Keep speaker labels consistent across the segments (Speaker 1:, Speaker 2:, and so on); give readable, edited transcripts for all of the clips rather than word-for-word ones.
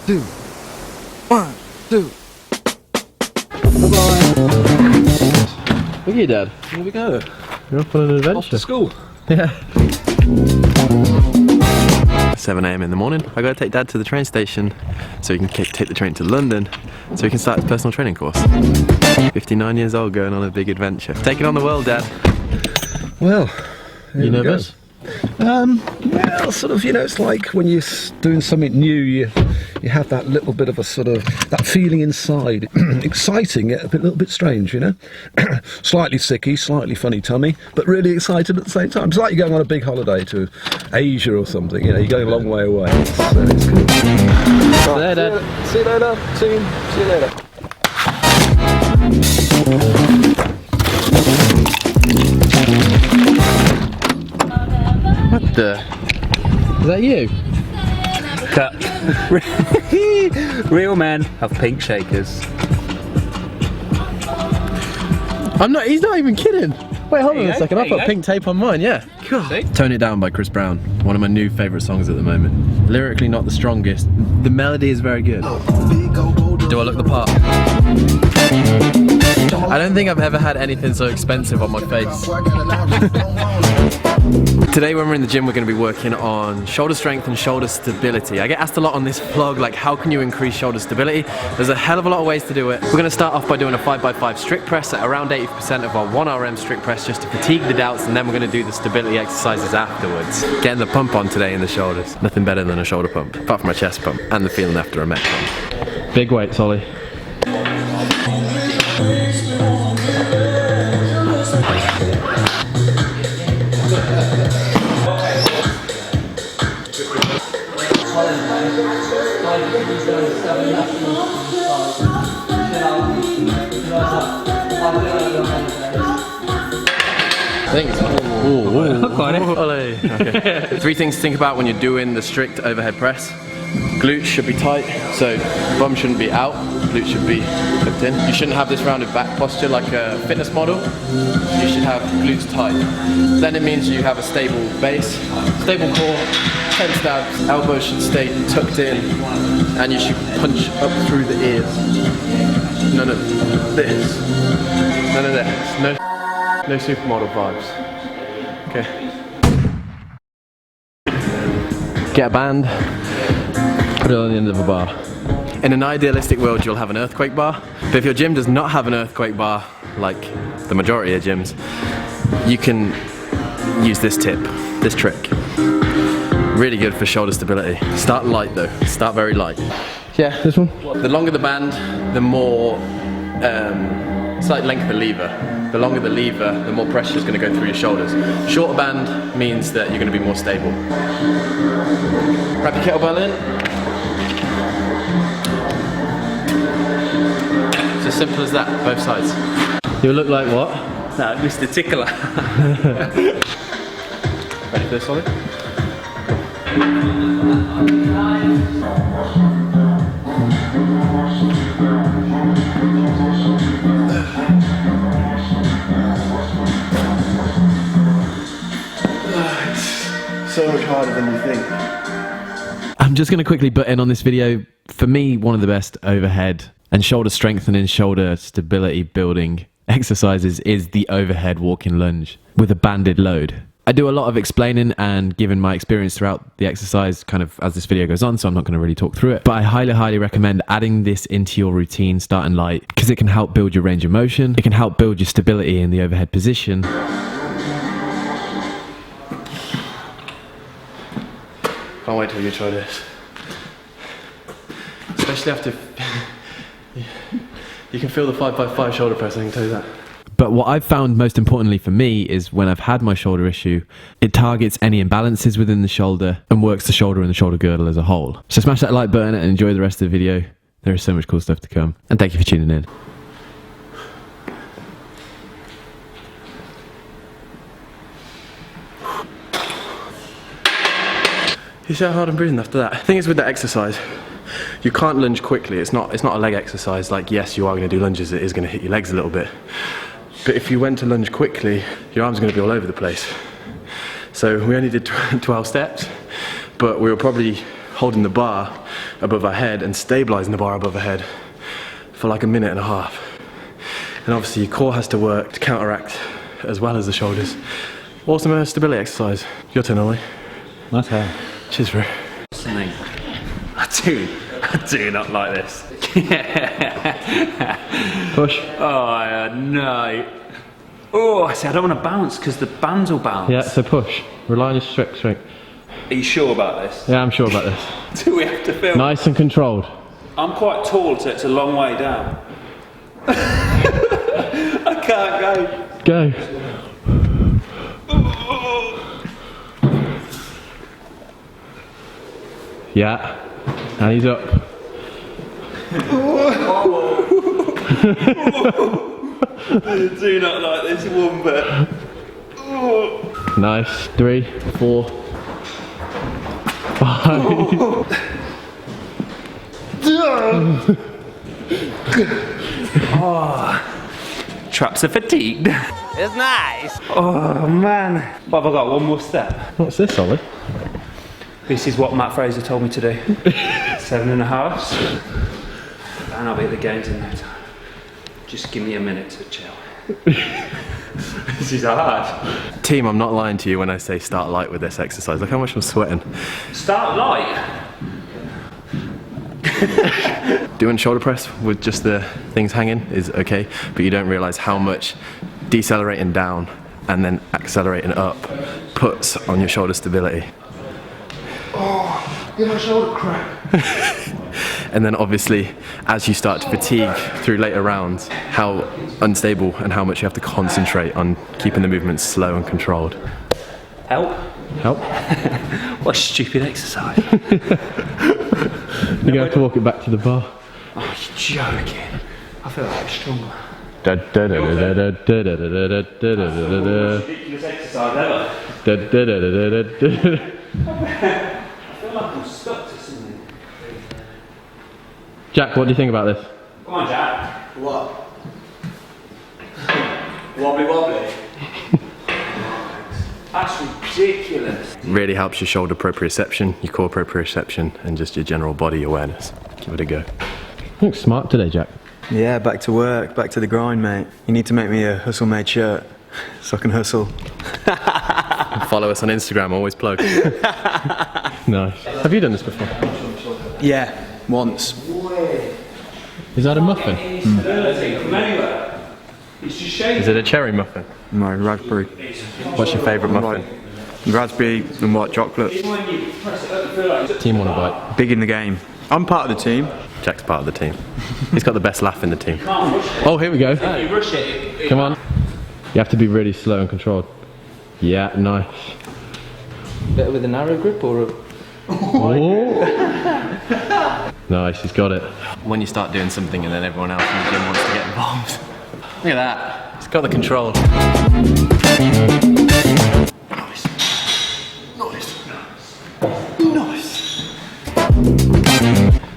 Speaker 1: 2, 1, 2.
Speaker 2: Look at you, Dad.
Speaker 1: Here we go.
Speaker 2: You're off on an adventure.
Speaker 1: Off to school.
Speaker 2: Yeah. 7 AM in the morning. I gotta take Dad to the train station so he can take the train to London so he can start his personal training course. 59 years old, going on a big adventure. Taking on the world, Dad.
Speaker 1: Well,
Speaker 2: you nervous?
Speaker 1: Well, sort of, you know, it's like when you're doing something new, you have that little bit of a sort of, that feeling inside. Exciting, yet a little bit strange, you know? Slightly sicky, slightly funny tummy, but really excited at the same time. It's like you're going on a big holiday to Asia or something, you know, you're going a long way away. So it's good.
Speaker 2: See you later.
Speaker 1: See you later, team. See you later.
Speaker 2: What the? Is that you?
Speaker 3: Cut. Real men have pink shakers.
Speaker 2: He's not even kidding. Wait, hold on a second. I've
Speaker 3: There you
Speaker 2: got
Speaker 3: go.
Speaker 2: pink tape on mine, yeah.
Speaker 3: See?
Speaker 2: Tone It Down by Chris Brown. One of my new favourite songs at the moment. Lyrically not the strongest. The melody is very good.
Speaker 3: Do I look the part?
Speaker 2: I don't think I've ever had anything so expensive on my face. Today when we're in the gym, we're going to be working on shoulder strength and shoulder stability. I get asked a lot on this vlog, like how can you increase shoulder stability? There's a hell of a lot of ways to do it. We're going to start off by doing a 5x5 strict press at around 80% of our 1RM strict press just to fatigue the delts, and then we're going to do the stability exercises afterwards. Getting the pump on today in the shoulders. Nothing better than a shoulder pump, apart from a chest pump and the feeling after a Met pump. Big weights, Ollie. Thanks.
Speaker 3: Got it.
Speaker 2: Okay. 3 things to think about when you're doing the strict overhead press. Glutes should be tight, so bum shouldn't be out, glutes should be hooked in. You shouldn't have this rounded back posture like a fitness model. You should have glutes tight. Then it means you have a stable base, stable core, tense abs, elbows should stay tucked in, and you should punch up through the ears. None of this. None of this. No supermodel vibes. Okay. Get a band. Put it on the end of a bar. In an idealistic world, you'll have an earthquake bar, but if your gym does not have an earthquake bar, like the majority of gyms, you can use this tip, this trick. Really good for shoulder stability. Start light though, start very light. Yeah, this one. The longer the band, the more, it's like length of the lever. The longer the lever, the more pressure is going to go through your shoulders. Shorter band means that you're going to be more stable. Wrap your kettlebell in. It's as simple as that, both sides. You look like what?
Speaker 3: No, Mr. Tickler.
Speaker 2: Ready for this, Ollie? So much harder than you think. I'm just going to quickly butt in on this video. For me, one of the best overhead and shoulder strengthening, shoulder stability building exercises is the overhead walking lunge with a banded load. I do a lot of explaining and giving my experience throughout the exercise kind of as this video goes on, so I'm not going to really talk through it. But I highly recommend adding this into your routine starting light because it can help build your range of motion. It can help build your stability in the overhead position. Can't wait till you try this. Especially after you can feel the 5x5 shoulder press, I can tell you that. But what I've found most importantly for me is when I've had my shoulder issue, it targets any imbalances within the shoulder and works the shoulder and the shoulder girdle as a whole. So smash that like button and enjoy the rest of the video. There is so much cool stuff to come. And thank you for tuning in. You see how hard I'm breathing after that? The thing is with that exercise, you can't lunge quickly. It's not a leg exercise. Like, yes, you are going to do lunges. It is going to hit your legs a little bit. But if you went to lunge quickly, your arms are going to be all over the place. So we only did 12 steps, but we were probably holding the bar above our head and stabilizing the bar above our head for like a minute and a half. And obviously your core has to work to counteract as well as the shoulders. Awesome stability exercise. Your turn, Ollie.
Speaker 3: Nice hair.
Speaker 2: Cheers, bro.
Speaker 3: Something. I do not like this.
Speaker 2: Push.
Speaker 3: Oh no. Oh, I see, I don't want to bounce because the bands will bounce.
Speaker 2: Yeah, so push. Rely on your strength.
Speaker 3: Are you sure about this?
Speaker 2: Yeah, I'm sure about this.
Speaker 3: Do we have to film?
Speaker 2: Nice and controlled.
Speaker 3: I'm quite tall, so it's a long way down. I can't go.
Speaker 2: Go. Yeah. And he's up.
Speaker 3: I do not like this one bit.
Speaker 2: Nice. 3, 4, 5.
Speaker 3: Traps are fatigued. It's nice. Oh man. What have I got? One more step.
Speaker 2: What's this, Ollie?
Speaker 3: This is what Matt Fraser told me to do. 7.5. And I'll be at the games in no time. Just give me a minute to chill. This is hard.
Speaker 2: Team, I'm not lying to you when I say start light with this exercise. Look how much I'm sweating.
Speaker 3: Start light.
Speaker 2: Doing shoulder press with just the things hanging is okay, but you don't realise how much decelerating down and then accelerating up puts on your shoulder stability.
Speaker 1: Oh, get my shoulder crack.
Speaker 2: And then obviously, as you start to fatigue through later rounds, how unstable and how much you have to concentrate on keeping the movements slow and controlled.
Speaker 3: Help.
Speaker 2: Help?
Speaker 3: What a stupid exercise.
Speaker 2: You're going to have to walk it back to the bar.
Speaker 3: Oh, you're joking. I feel like stronger. Ridiculous exercise ever. I feel like I'm stuck to something.
Speaker 2: Jack, what do you think about this?
Speaker 3: Come on, Jack.
Speaker 4: What? Wobbly wobbly?
Speaker 3: That's ridiculous.
Speaker 2: Really helps your shoulder proprioception, your core proprioception, and just your general body awareness. Give it a go. You look smart today, Jack.
Speaker 4: Yeah, back to work, back to the grind, mate. You need to make me a hustle made shirt so I can hustle.
Speaker 2: Follow us on Instagram, always plug. Nice. Have you done this before?
Speaker 4: Yeah, once.
Speaker 2: Is that a muffin?
Speaker 3: From anywhere. It's just shady.
Speaker 2: Is it a cherry muffin?
Speaker 4: No, raspberry.
Speaker 2: What's your favourite muffin?
Speaker 4: Raspberry and white chocolate.
Speaker 2: Team want a bite.
Speaker 4: Big in the game. I'm part of the team.
Speaker 2: Jack's part of the team. He's got the best laugh in the team. Oh, here we go.
Speaker 3: You rush it.
Speaker 2: Come on. You have to be really slow and controlled. Yeah, nice.
Speaker 3: Better with a narrow grip or a...
Speaker 2: Oh. Nice, he's got it. When you start doing something and then everyone else in the gym wants to get involved. Look at that. He's got the control. Nice.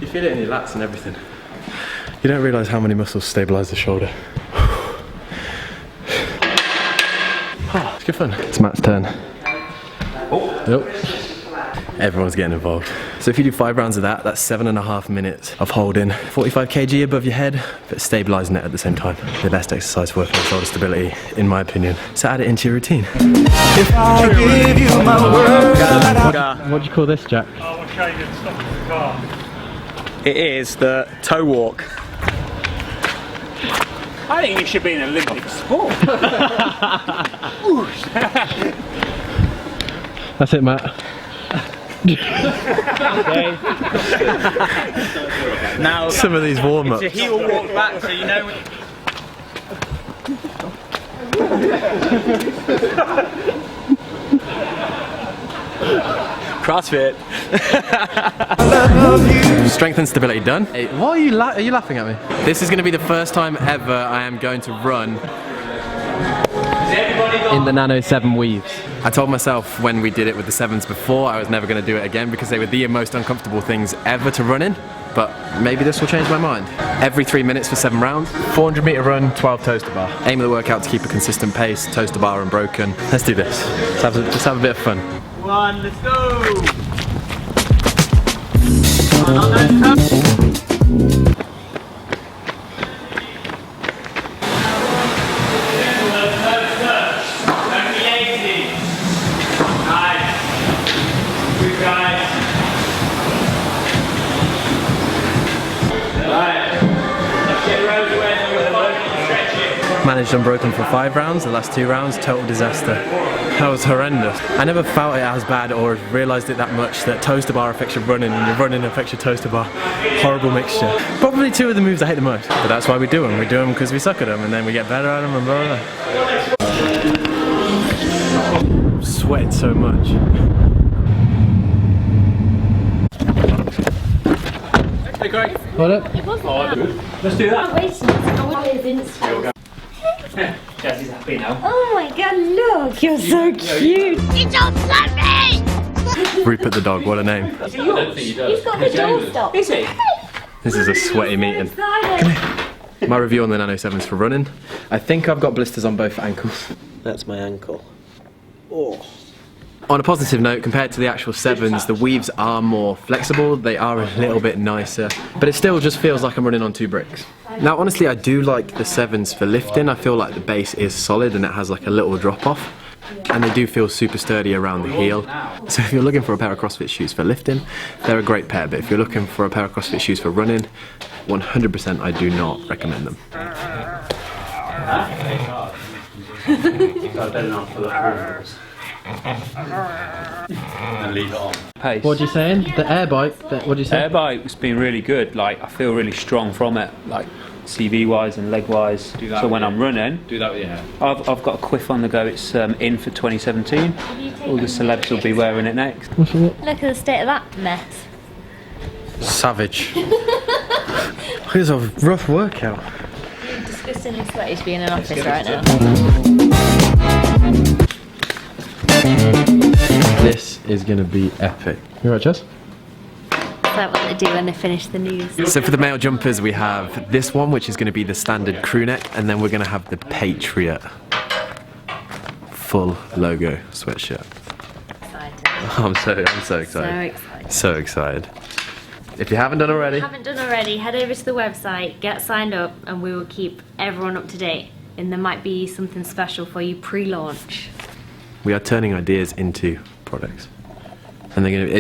Speaker 2: You feel it in your lats and everything. You don't realise how many muscles stabilise the shoulder. Oh, it's good fun. It's Matt's turn. Oh. Nope. Everyone's getting involved. So if you do 5 rounds of that, that's 7.5 minutes of holding 45 kg above your head, but stabilising it at the same time. The best exercise for working on shoulder stability, in my opinion. So add it into your routine.
Speaker 5: If I give you my word.
Speaker 2: What do you call this, Jack?
Speaker 5: Oh, okay, then stop the car.
Speaker 4: It is the toe walk.
Speaker 5: I think it should be an Olympic sport.
Speaker 2: That's it, Matt.
Speaker 5: Okay.
Speaker 4: Now,
Speaker 2: Some of these warm-ups.
Speaker 4: he will walk back so you know. CrossFit.
Speaker 2: Strength and stability done. Hey, why are you laughing at me? This is going to be the first time ever I am going to run in the Nano 7 weaves. I told myself when we did it with the 7s before I was never going to do it again because they were the most uncomfortable things ever to run in, but maybe this will change my mind. Every 3 minutes for 7 rounds, 400 meter run, 12 toes to bar. Aim of the workout to keep a consistent pace, toes to bar unbroken. Let's do this. Let's have a bit of fun.
Speaker 5: 1, let's go.
Speaker 2: Managed unbroken for 5 rounds, the last 2 rounds, total disaster. That was horrendous. I never felt it as bad or realised it that much that toaster bar affects your running and your running affects your toaster bar. Horrible mixture. Probably 2 of the moves I hate the most, but that's why we do them. We do them because we suck at them and then we get better at them and blah blah blah. Sweated so much.
Speaker 3: Hey Greg.
Speaker 2: What up?
Speaker 3: Let's do that.
Speaker 6: Wait,
Speaker 3: Jazzy's happy now.
Speaker 6: oh my god, look, you're so cute. You don't love me!
Speaker 2: Rupert the dog, what a name.
Speaker 3: I don't think he does.
Speaker 6: He's got the door stop.
Speaker 3: Is he?
Speaker 2: This is a sweaty meeting. My review on the Nano 7s for running. I think I've got blisters on both ankles. That's my ankle. Oh. On a positive note, compared to the actual 7s, the weaves are more flexible, they are a little bit nicer, but it still just feels like I'm running on 2 bricks. Now honestly, I do like the 7s for lifting. I feel like the base is solid and it has like a little drop off, and they do feel super sturdy around the heel. So if you're looking for a pair of CrossFit shoes for lifting, they're a great pair, but if you're looking for a pair of CrossFit shoes for running, 100% I do not recommend them.
Speaker 3: And leave it on. Pace.
Speaker 2: What are you saying? The air bike? What do you say?
Speaker 3: Air bike's been really good. Like I feel really strong from it, like CV wise and leg wise. So when I'm running,
Speaker 7: Do that with your hair.
Speaker 3: I've got a quiff on the go. It's in for 2017. All the celebs will be wearing it next.
Speaker 6: Look at the state of that mess.
Speaker 2: Savage. Here's a rough workout.
Speaker 6: You're disgustingly sweaty to be in an office right now.
Speaker 2: This is going to be epic. You right, Jess?
Speaker 6: That's what they do when they finish the news.
Speaker 2: So for the male jumpers we have this one, which is going to be the standard crew neck, and then we're going to have the Patriot full logo sweatshirt.
Speaker 6: Excited.
Speaker 2: I'm so
Speaker 6: So
Speaker 2: excited.
Speaker 6: excited.
Speaker 2: So excited. If you haven't done already,
Speaker 6: Haven't done already, head over to the website, get signed up, and we will keep everyone up to date. And there might be something special for you pre-launch.
Speaker 2: we are turning ideas into products. And they're going to,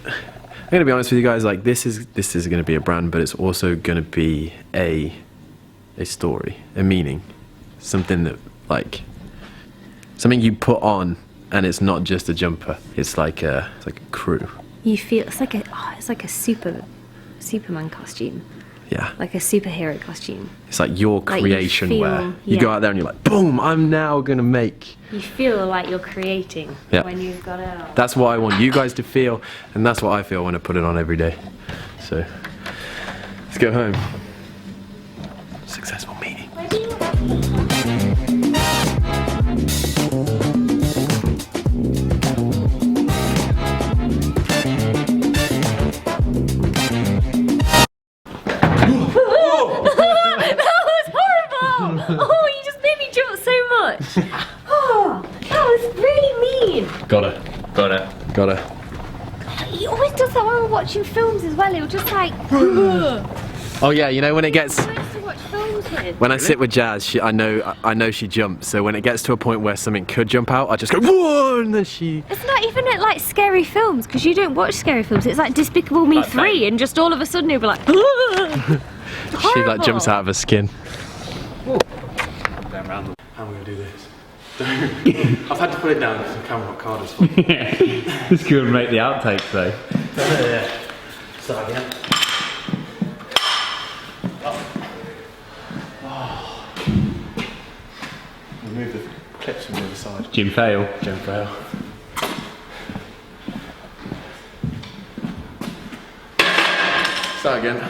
Speaker 2: I'm going to be honest with you guys, like this is going to be a brand, but it's also going to be a story, a meaning, something that something you put on, and it's not just a jumper. It's like a crew.
Speaker 6: You feel it's like a Superman costume,
Speaker 2: Yeah.
Speaker 6: like a superhero costume.
Speaker 2: It's like your
Speaker 6: Like you
Speaker 2: creation
Speaker 6: feel-
Speaker 2: wear. You go
Speaker 6: yeah.
Speaker 2: out there and you're like, boom! I'm now going to make.
Speaker 6: You feel like you're creating
Speaker 2: Yeah.
Speaker 6: when you've got it on.
Speaker 2: That's what I want you guys to feel, and that's what I feel when I put it on every day. So, let's go home. Successful meeting.
Speaker 6: Oh, you just made me jump so much. Oh, that was really mean.
Speaker 2: Got it.
Speaker 6: He always does that when we're watching films as well. He'll just like.
Speaker 2: Oh yeah, you know when it gets.
Speaker 6: Who wants to watch films with?
Speaker 2: When I sit with Jazz, I know she jumps. So when it gets to a point where something could jump out, I just go whoa, and then she.
Speaker 6: It's not even at like scary films because you don't watch scary films. It's like Despicable Me 3, and just all of a sudden he'll be like.
Speaker 2: She like jumps out of her skin.
Speaker 7: How are we gonna do this? I've had to put it down because the camera card is full.
Speaker 3: This could make the outtakes though.
Speaker 7: Start again. Remove the clips from the other side.
Speaker 3: Jim fail.
Speaker 7: Jump fail.
Speaker 2: Start again.